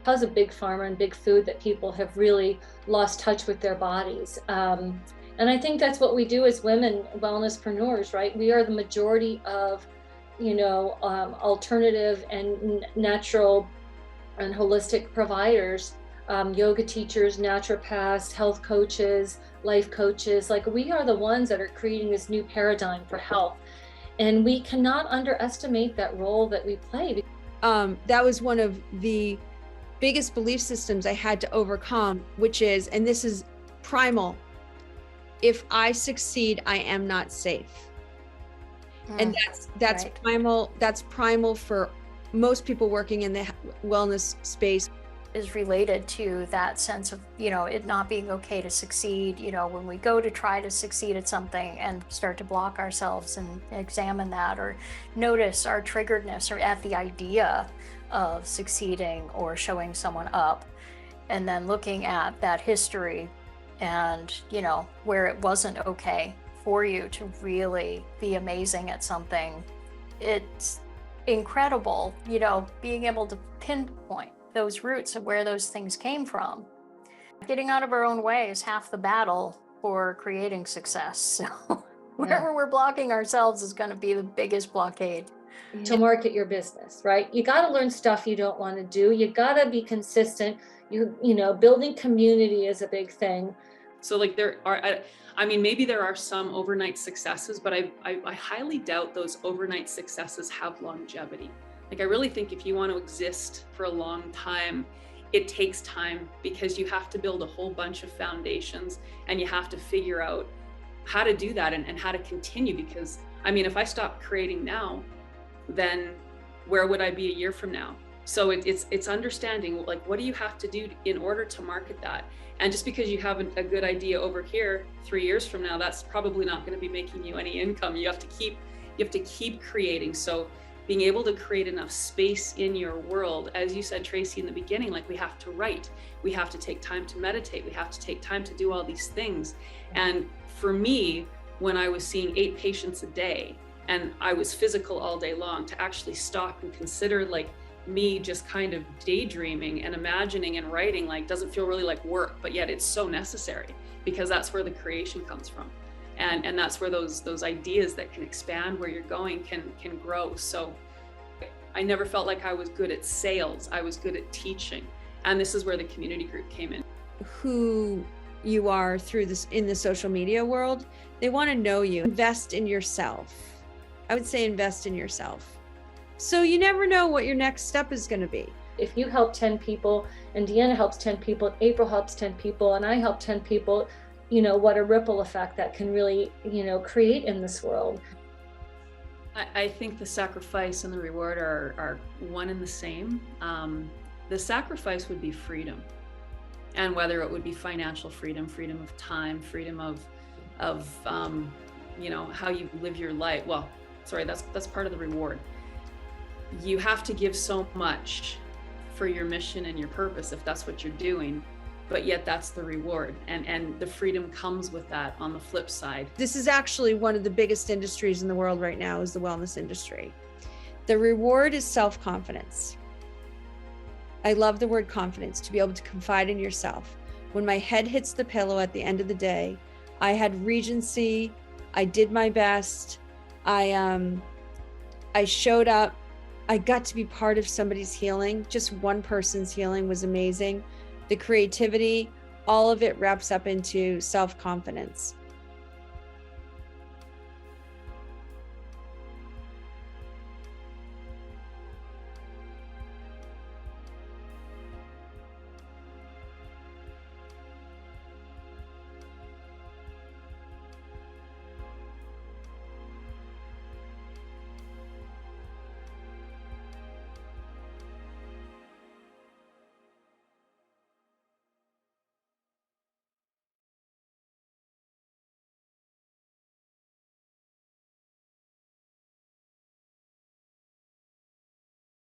because of big pharma and big food that people have really lost touch with their bodies. And I think that's what we do as women wellnesspreneurs, right? We are the majority of, alternative and natural and holistic providers, yoga teachers, naturopaths, health coaches, life coaches. Like, we are the ones that are creating this new paradigm for health. And we cannot underestimate that role that we play. That was one of the biggest belief systems I had to overcome, which is, and this is primal, if I succeed, I am not safe. And that's right. That's primal for most people working in the wellness space. Is related to that sense of, it not being okay to succeed, when we go to try to succeed at something and start to block ourselves and examine that, or notice our triggeredness or at the idea of succeeding or showing someone up, and then looking at that history and, where it wasn't okay for you to really be amazing at something. It's incredible, being able to pinpoint those roots of where those things came from. Getting out of our own way is half the battle for creating success. So wherever we're blocking ourselves is going to be the biggest blockade. To market your business, right? You got to learn stuff you don't want to do. You got to be consistent. Building community is a big thing. So maybe there are some overnight successes, but I highly doubt those overnight successes have longevity. I really think if you want to exist for a long time, it takes time, because you have to build a whole bunch of foundations and you have to figure out how to do that and how to continue. Because if I stop creating now, then where would I be a year from now? So it's understanding, what do you have to do in order to market that? And just because you have a good idea over here 3 years from now, that's probably not going to be making you any income. You have to keep creating. So being able to create enough space in your world, as you said, Tracy, in the beginning, we have to write, we have to take time to meditate, we have to take time to do all these things. And for me, when I was seeing 8 patients a day and I was physical all day long, to actually stop and consider me just kind of daydreaming and imagining and writing, doesn't feel really like work, but yet it's so necessary, because that's where the creation comes from. And that's where those ideas that can expand where you're going can grow. So I never felt like I was good at sales. I was good at teaching. And this is where the community group came in. Who you are through this in the social media world, they want to know you. Invest in yourself. I would say invest in yourself. So you never know what your next step is going to be. If you help 10 people and Deanna helps 10 people, and April helps 10 people, and I help 10 people, what a ripple effect that can really, create in this world. I think the sacrifice and the reward are one and the same. The sacrifice would be freedom. And whether it would be financial freedom, freedom of time, freedom of how you live your life. Well, sorry, that's part of the reward. You have to give so much for your mission and your purpose if that's what you're doing. But yet that's the reward, and the freedom comes with that on the flip side. This is actually one of the biggest industries in the world right now, is the wellness industry. The reward is self-confidence. I love the word confidence, to be able to confide in yourself. When my head hits the pillow at the end of the day, I had regency, I did my best, I showed up, I got to be part of somebody's healing. Just one person's healing was amazing. The creativity, all of it wraps up into self-confidence.